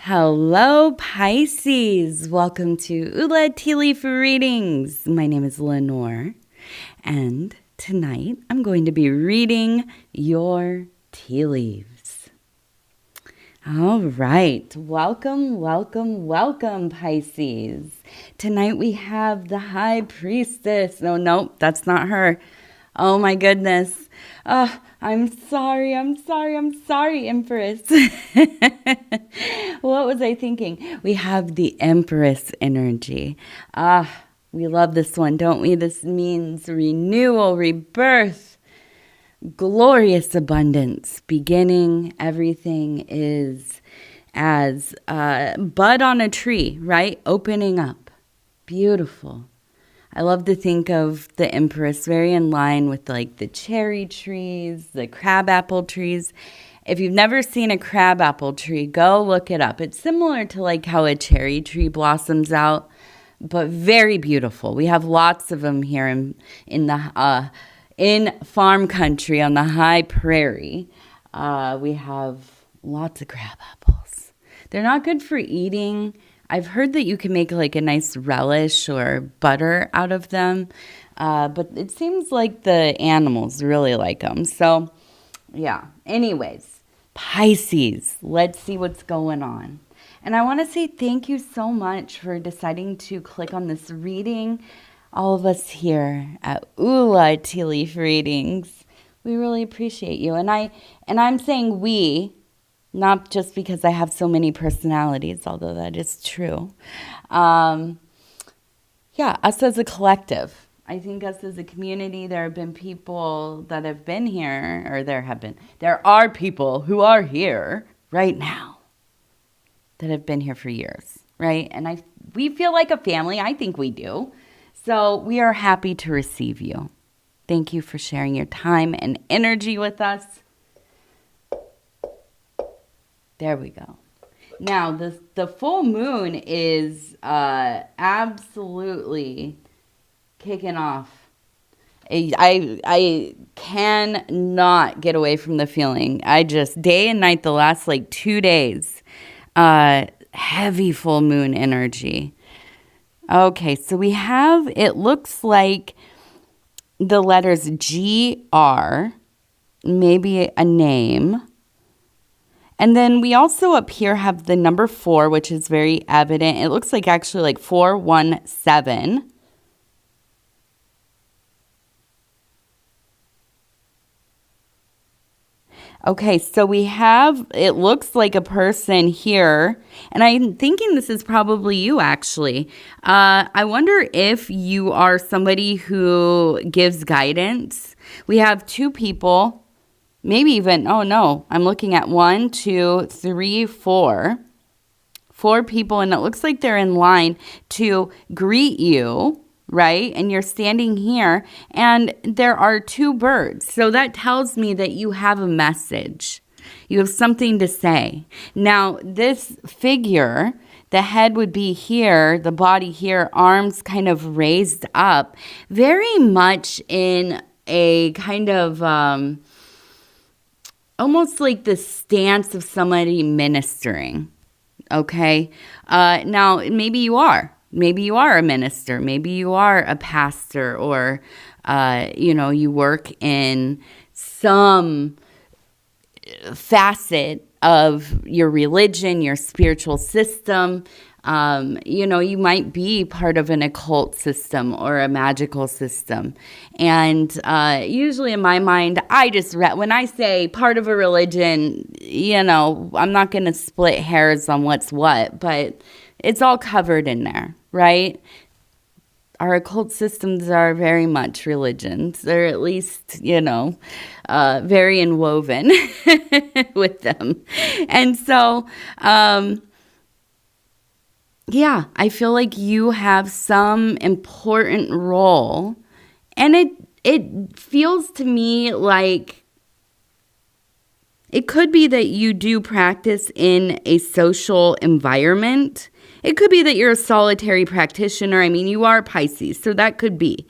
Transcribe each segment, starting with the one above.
Hello, Pisces. Welcome to Ula Tea Leaf Readings. My name is Lenor, and tonight I'm going to be reading your tea leaves. All right. Welcome, Pisces. Tonight we have the High Priestess. No, that's not her. Oh my goodness. I'm sorry, Empress. What was I thinking? We have the Empress energy. We love this one, don't we? This means renewal, rebirth, glorious abundance, beginning. Everything is as a bud on a tree, right? Opening up. Beautiful. I love to think of the Empress very in line with like the cherry trees, the crabapple trees. If you've never seen a crabapple tree, go look it up. It's similar to like how a cherry tree blossoms out, but very beautiful. We have lots of them here in farm country on the high prairie. We have lots of crabapples. They're not good for eating. I've heard that you can make like a nice relish or butter out of them, but it seems like the animals really like them. So, yeah. Anyways, Pisces, let's see what's going on. And I want to say thank you so much for deciding to click on this reading. All of us here at Ula Tea Leaf Readings, we really appreciate you. And I'm saying we. Not just because I have so many personalities, although that is true. Us as a collective. I think us as a community, there have been people that have been here, or there are people who are here right now that have been here for years, right? And we feel like a family. I think we do. So we are happy to receive you. Thank you for sharing your time and energy with us. There we go. Now, the full moon is absolutely kicking off. I cannot get away from the feeling. I just, day and night, the last like 2 days, heavy full moon energy. Okay, so we have, it looks like the letters GR, maybe a name. And then we also up here have the number 4, which is very evident. It looks like actually like 417. Okay, so we have, it looks like a person here, and I'm thinking this is probably you actually. I wonder if you are somebody who gives guidance. We have 2 people. Maybe even, oh no, I'm looking at 1, 2, 3, 4. 4 people, and it looks like they're in line to greet you, right? And you're standing here, and there are 2 birds. So that tells me that you have a message. You have something to say. Now, this figure, the head would be here, the body here, arms kind of raised up, very much in a kind of almost like the stance of somebody ministering, okay? Now, maybe you are. Maybe you are a minister. Maybe you are a pastor, or, you work in some facet of your religion, your spiritual system. You might be part of an occult system or a magical system. And usually in my mind, when I say part of a religion, I'm not going to split hairs on what's what, but it's all covered in there, right? Our occult systems are very much religions. They're at least, very inwoven with them. And so, I feel like you have some important role, and it feels to me like it could be that you do practice in a social environment. It could be that you're a solitary practitioner. I mean, you are Pisces, so that could be.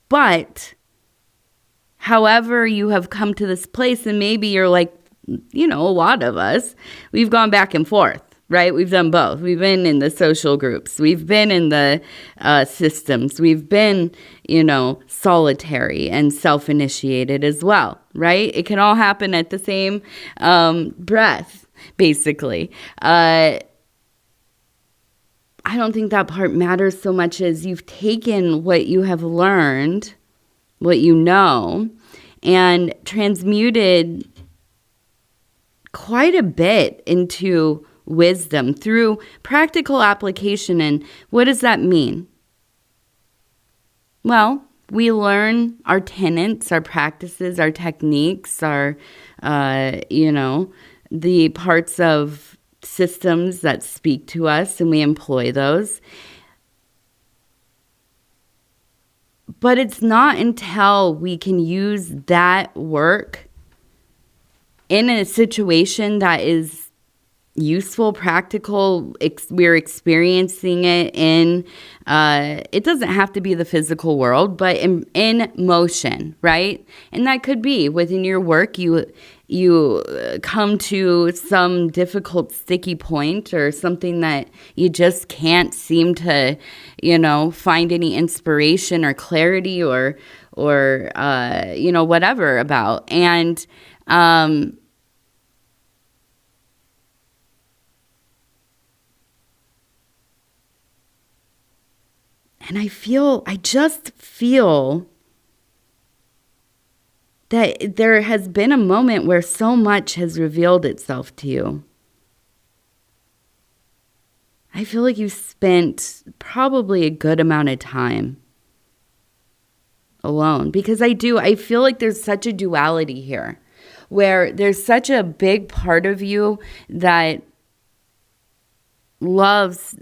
But however you have come to this place, and maybe you're like, a lot of us, we've gone back and forth. right? We've done both. We've been in the social groups. We've been in the systems. We've been, solitary and self-initiated as well, right? It can all happen at the same breath, basically. I don't think that part matters so much as you've taken what you have learned, what you know, and transmuted quite a bit into wisdom through practical application. And what does that mean? Well, we learn our tenets, our practices, our techniques, our, the parts of systems that speak to us, and we employ those. But it's not until we can use that work in a situation that is useful, practical, we're experiencing it in, it doesn't have to be the physical world, but in motion, right? And that could be within your work, you come to some difficult, sticky point or something that you just can't seem to, find any inspiration or clarity or whatever about. And, And I just feel that there has been a moment where so much has revealed itself to you. I feel like you spent probably a good amount of time alone, because I feel like there's such a duality here where there's such a big part of you that loves.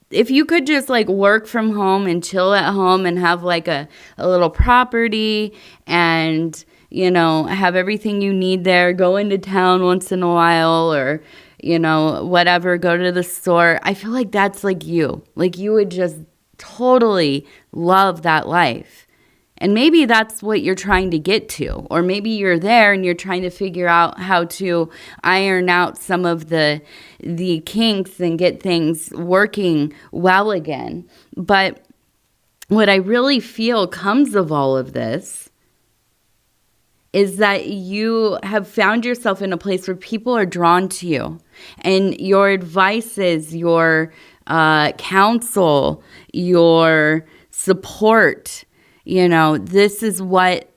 If you could just work from home and chill at home and have a little property and, have everything you need there, go into town once in a while or, whatever, go to the store. I feel like that's you. You would just totally love that life. And maybe that's what you're trying to get to. Or maybe you're there and you're trying to figure out how to iron out some of the kinks and get things working well again. But what I really feel comes of all of this is that you have found yourself in a place where people are drawn to you. And your advices, your counsel, your support, this is what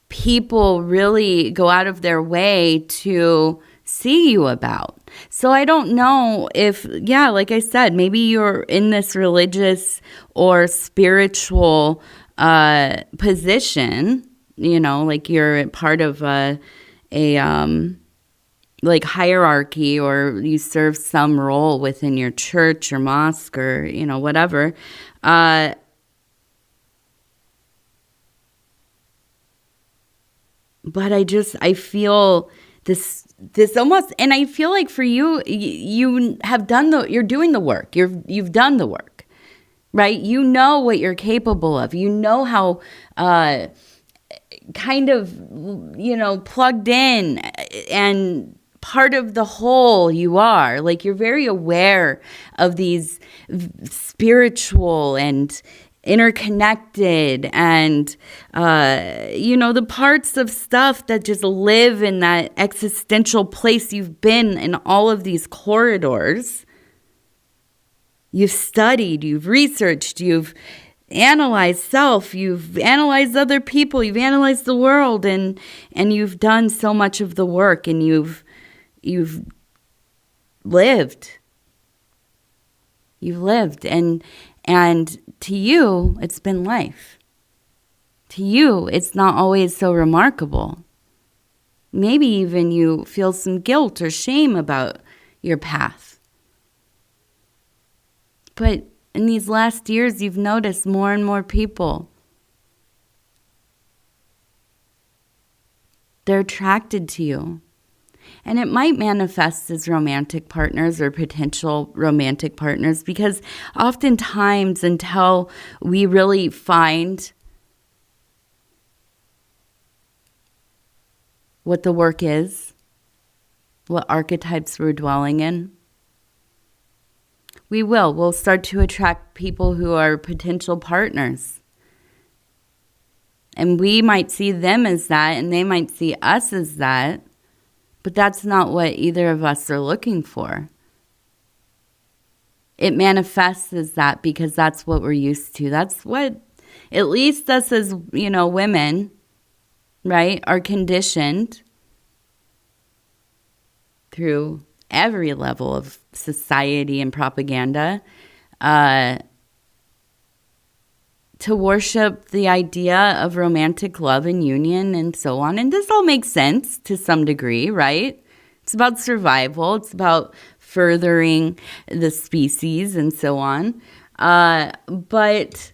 people really go out of their way to see you about. So I don't know if, like I said, maybe you're in this religious or spiritual position, you're part of a hierarchy, or you serve some role within your church or mosque or, whatever. But I feel this almost, and I feel like for you, you have you're doing the work. You've done the work, right? You know what you're capable of. You know how, kind of, plugged in and part of the whole you are. You're very aware of these spiritual and interconnected and, the parts of stuff that just live in that existential place you've been in all of these corridors. You've studied, you've researched, you've analyzed self, you've analyzed other people, you've analyzed the world, and you've done so much of the work, and you've lived. You've lived, and to you, it's been life. To you, it's not always so remarkable. Maybe even you feel some guilt or shame about your path. But in these last years, you've noticed more and more people. They're attracted to you. And it might manifest as romantic partners or potential romantic partners, because oftentimes until we really find what the work is, what archetypes we're dwelling in, We will. We'll start to attract people who are potential partners. And we might see them as that, and they might see us as that. But that's not what either of us are looking for. It manifests as that because that's what we're used to. That's what, at least us as, women, right, are conditioned through every level of society and propaganda to worship the idea of romantic love and union and so on. And this all makes sense to some degree, right? It's about survival. It's about furthering the species and so on. But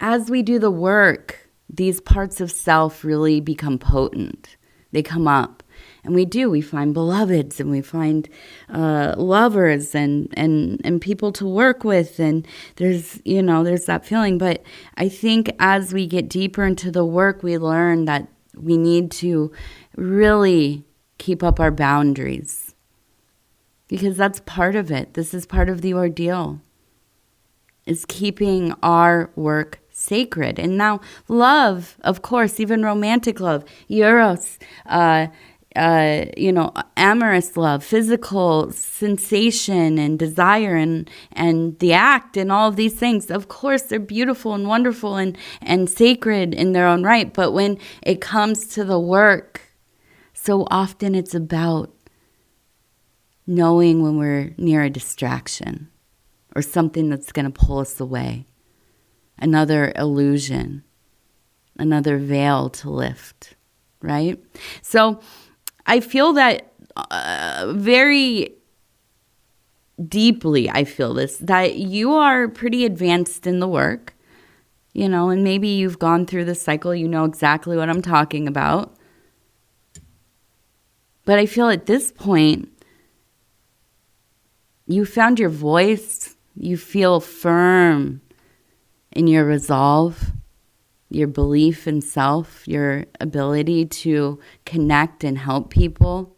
as we do the work, these parts of self really become potent. They come up. And we find beloveds, and we find lovers and people to work with. And there's that feeling. But I think as we get deeper into the work, we learn that we need to really keep up our boundaries. Because that's part of it. This is part of the ordeal. Is keeping our work sacred. And now love, of course, even romantic love, eros, amorous love, physical sensation and desire and the act and all of these things. Of course, they're beautiful and wonderful and sacred in their own right. But when it comes to the work, so often it's about knowing when we're near a distraction or something that's going to pull us away. Another illusion, another veil to lift, right? So I feel that very deeply, I feel this, that you are pretty advanced in the work, and maybe you've gone through this cycle, you know exactly what I'm talking about. But I feel at this point, you found your voice, you feel firm in your resolve, your belief in self, your ability to connect and help people,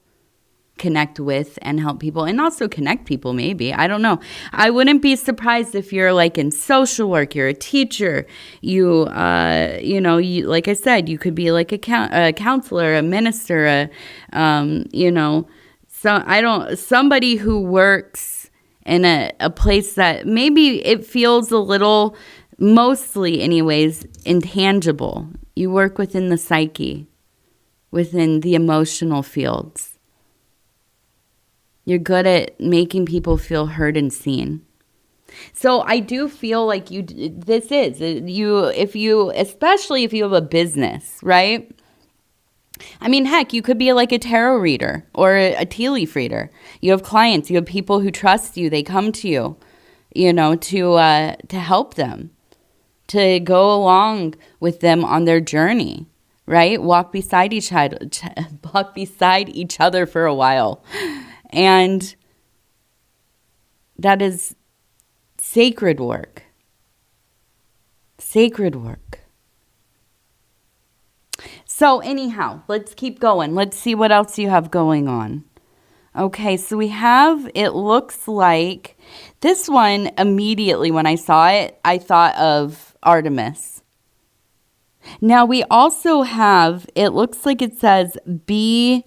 connect with and help people, and also connect people maybe. I don't know. I wouldn't be surprised if you're like in social work, you're a teacher, you like I said, you could be like a counselor, a minister, somebody who works in a place that maybe it feels a little, mostly anyways, intangible. You work within the psyche, within the emotional fields. You're good at making people feel heard and seen. So I do feel like especially if you have a business, right? I mean, heck, you could be like a tarot reader or a tea leaf reader. You have clients, you have people who trust you. They come to you, to help them, to go along with them on their journey, right? Walk beside each other for a while. And that is sacred work. Sacred work. So anyhow, let's keep going. Let's see what else you have going on. Okay, so we have, it looks like, this one immediately when I saw it, I thought of Artemis. Now we also have, it looks like it says B8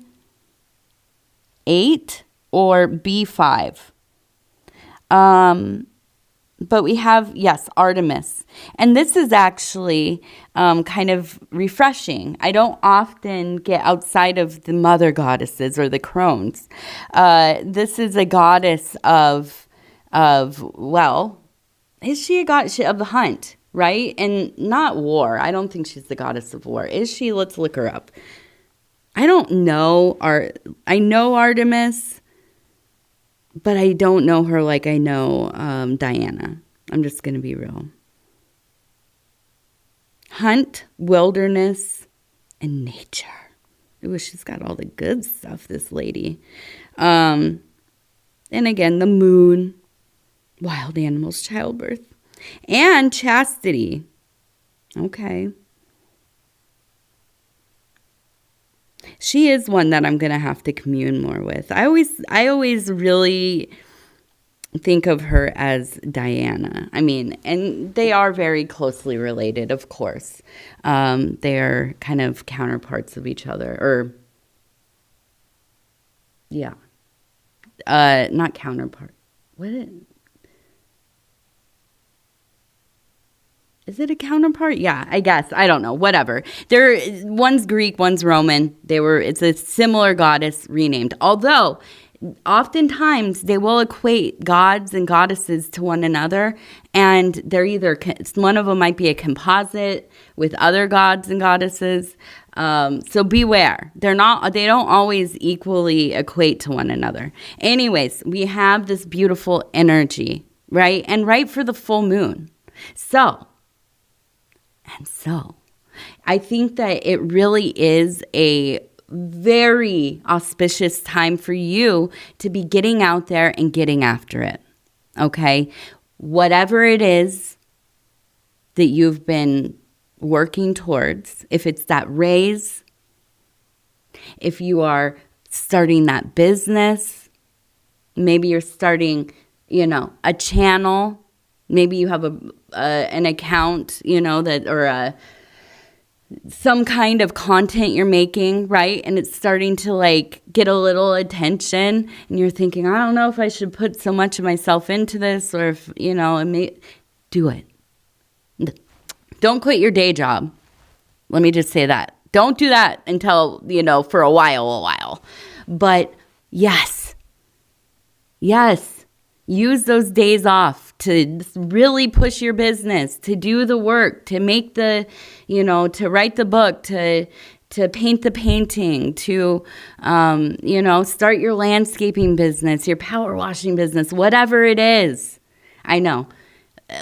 or B5. But we have, yes, Artemis. And this is actually kind of refreshing. I don't often get outside of the mother goddesses or the crones. This is a goddess of is she a goddess of the hunt, right? And not war. I don't think she's the goddess of war. Is she? Let's look her up. I don't know. I know Artemis, but I don't know her like I know Diana. I'm just going to be real. Hunt, wilderness, and nature. Ooh, she's got all the good stuff, this lady. And again, the moon, wild animals, childbirth, and chastity. Okay. She is one that I'm going to have to commune more with. I always really think of her as Diana. I mean, and they are very closely related, of course. They're kind of counterparts of each other, or yeah, not counterpart. What is it a counterpart? Yeah, I guess. I don't know. Whatever. One's Greek, one's Roman. It's a similar goddess renamed. Although oftentimes they will equate gods and goddesses to one another, and they're one of them might be a composite with other gods and goddesses. So beware. They don't always equally equate to one another. Anyways, we have this beautiful energy, right? And right for the full moon. So, I think that it really is a very auspicious time for you to be getting out there and getting after it. Okay? Whatever it is that you've been working towards, if it's that raise, if you are starting that business, maybe you're starting, a channel. Maybe you have an account, some kind of content you're making, right? And it's starting to get a little attention, and you're thinking, I don't know if I should put so much of myself into this, or if, do it. Don't quit your day job. Let me just say that. Don't do that until, for a while. But yes. Use those days off to really push your business, to do the work, to make to write the book, to paint the painting, to, start your landscaping business, your power washing business, whatever it is. I know.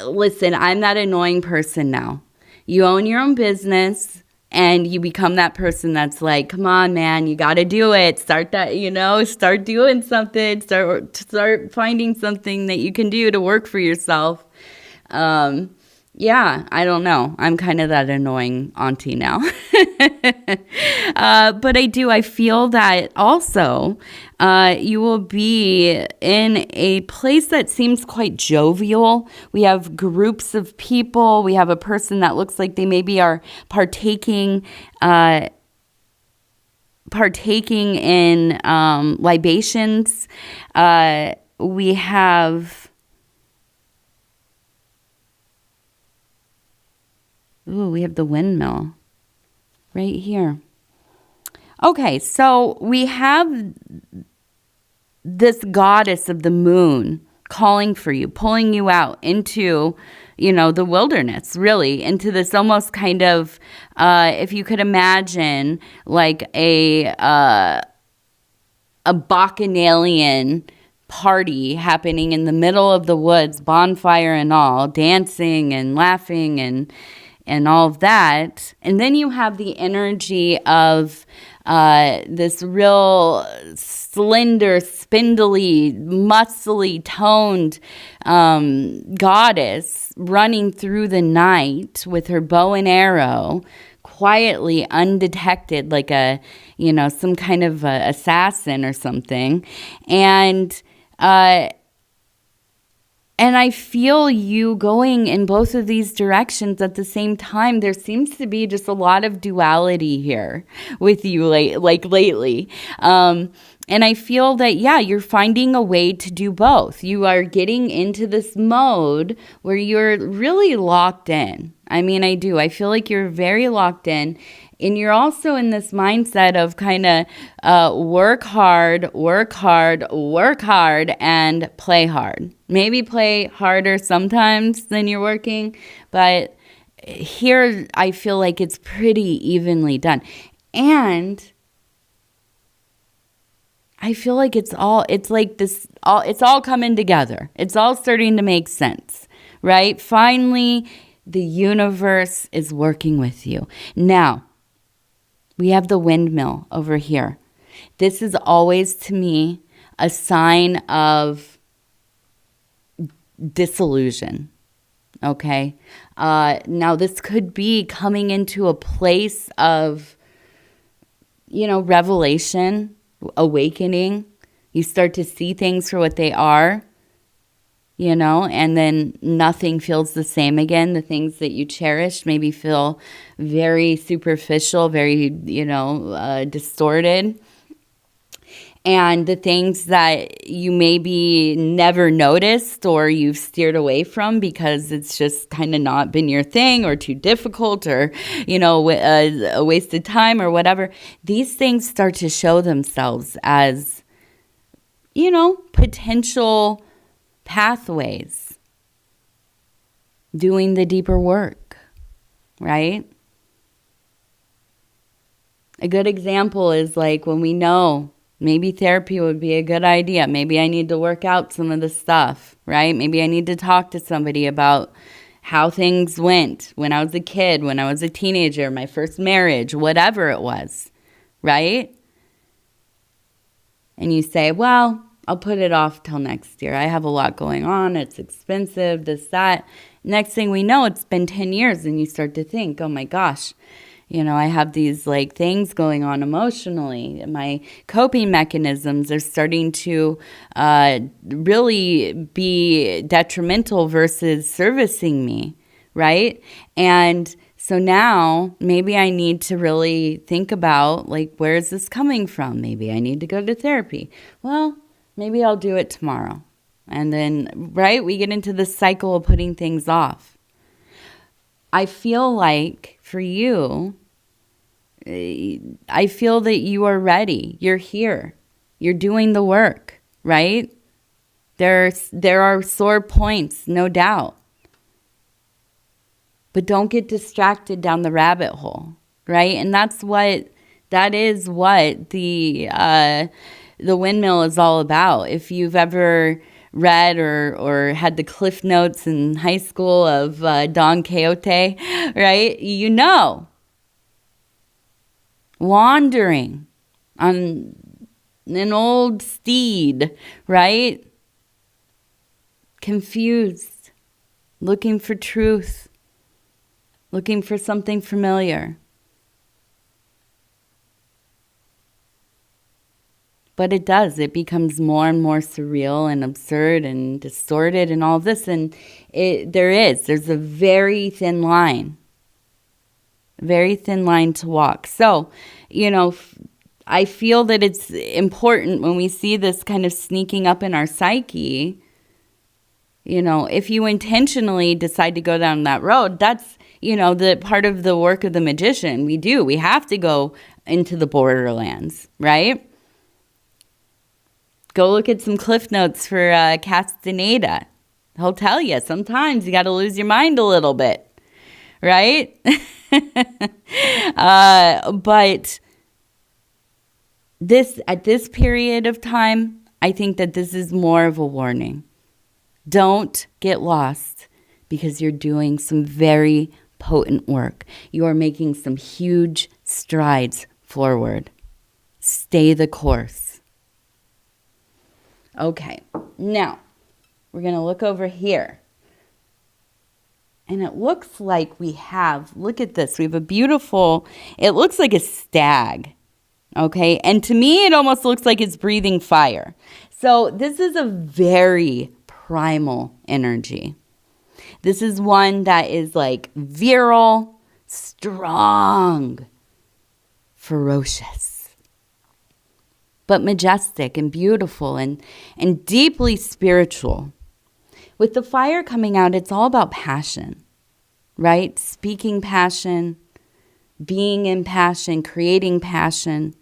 Listen, I'm that annoying person now. You own your own business. And you become that person that's like, come on, man, you got to do it. Start that, start doing something. Start finding something that you can do to work for yourself. Yeah, I don't know. I'm kind of that annoying auntie now. But I feel that also you will be in a place that seems quite jovial. We have groups of people. We have a person that looks like they maybe are partaking in libations. We have... Ooh, we have the windmill right here. Okay, so we have this goddess of the moon calling for you, pulling you out into, the wilderness, really, into this almost kind of, if you could imagine, like a bacchanalian party happening in the middle of the woods, bonfire and all, dancing and laughing and all of that. And then you have the energy of this real slender, spindly, muscly toned goddess running through the night with her bow and arrow, quietly, undetected, like some kind of assassin or something. And I feel you going in both of these directions at the same time. There seems to be just a lot of duality here with you lately. And I feel that, you're finding a way to do both. You are getting into this mode where you're really locked in. I mean, I do. I feel like you're very locked in. And you're also in this mindset of kind of work hard, and play hard. Maybe play harder sometimes than you're working, but here I feel like it's pretty evenly done. And I feel like it's all coming together. It's all starting to make sense, right? Finally, the universe is working with you. Now, we have the windmill over here. This is always, to me, a sign of disillusion, okay? Now, this could be coming into a place of, revelation, awakening. You start to see things for what they are, and then nothing feels the same again. The things that you cherished maybe feel very superficial, very, distorted. And the things that you maybe never noticed or you've steered away from because it's just kind of not been your thing or too difficult or, a wasted time or whatever, these things start to show themselves as, potential pathways, doing the deeper work, right? A good example is like when we know maybe therapy would be a good idea. Maybe I need to work out some of the stuff, right? Maybe I need to talk to somebody about how things went when I was a kid, when I was a teenager, my first marriage, whatever it was, right? And you say, well, I'll put it off till next year. I have a lot going on. It's expensive, this, that. Next thing we know, it's been 10 years and you start to think, oh my gosh, I have these like things going on emotionally. My coping mechanisms are starting to really be detrimental versus servicing me, right? And so now maybe I need to really think about like, where is this coming from? Maybe I need to go to therapy. Well, maybe I'll do it tomorrow. And then, right, we get into this cycle of putting things off. I feel like for you, I feel that you are ready. You're here. You're doing the work, right? There are sore points, no doubt. But don't get distracted down the rabbit hole, right? And that is what the windmill is all about. If you've ever read or had the cliff notes in high school of Don Quixote, right? Wandering on an old steed, right? Confused, looking for truth, looking for something familiar. But it becomes more and more surreal and absurd and distorted and all this. And there's a very thin line to walk. So, I feel that it's important when we see this kind of sneaking up in our psyche, if you intentionally decide to go down that road, that's, the part of the work of the magician. We have to go into the borderlands, right? Go look at some cliff notes for Castaneda. He'll tell you sometimes you got to lose your mind a little bit, right? But at this period of time, I think that this is more of a warning. Don't get lost because you're doing some very potent work. You are making some huge strides forward. Stay the course. Okay, now we're going to look over here. And it looks like look at this. We have it looks like a stag. Okay, and to me, it almost looks like it's breathing fire. So this is a very primal energy. This is one that is like virile, strong, ferocious, but majestic and beautiful and deeply spiritual. With the fire coming out, it's all about passion, right? Speaking passion, being in passion, creating passion,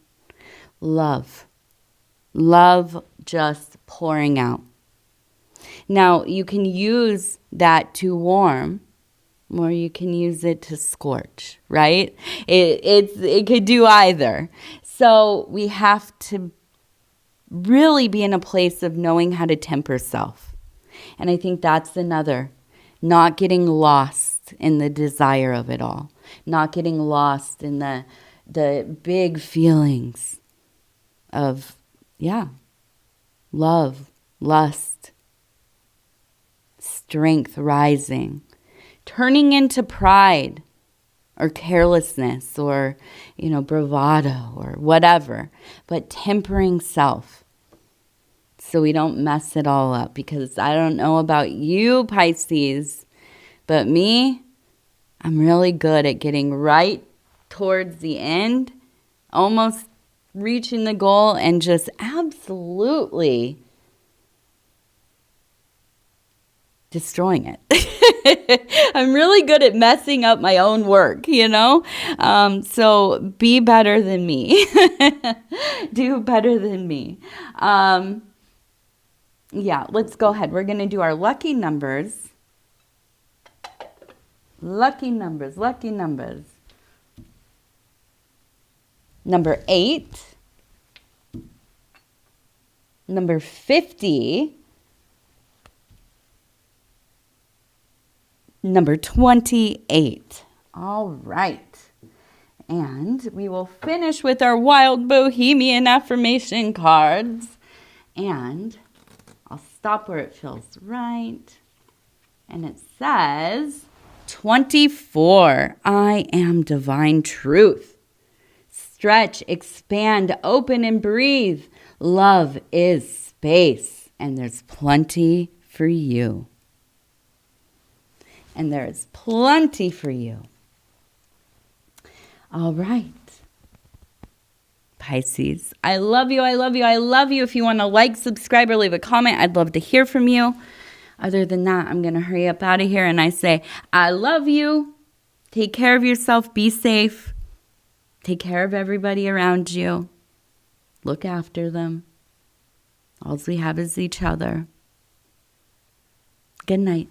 love just pouring out. Now, you can use that to warm, or you can use it to scorch, right? It could do either. So we have to really be in a place of knowing how to temper self. And I think that's another, not getting lost in the desire of it all, not getting lost in the big feelings of, love, lust, strength rising, turning into pride, or carelessness or, bravado or whatever, but tempering self so we don't mess it all up. Because I don't know about you, Pisces, but me, I'm really good at getting right towards the end, almost reaching the goal, and just absolutely destroying it. I'm really good at messing up my own work, So be better than me. Do better than me. Let's go ahead. We're going to do our lucky numbers. Lucky numbers. Number 8. Number 50. Number 28. All right. And we will finish with our wild bohemian affirmation cards. And I'll stop where it feels right. And it says 24. I am divine truth. Stretch, expand, open, and breathe. Love is space. And there's plenty for you. And there is plenty for you. All right. Pisces, I love you. If you want to like, subscribe, or leave a comment, I'd love to hear from you. Other than that, I'm going to hurry up out of here. And I say, I love you. Take care of yourself. Be safe. Take care of everybody around you. Look after them. All we have is each other. Good night.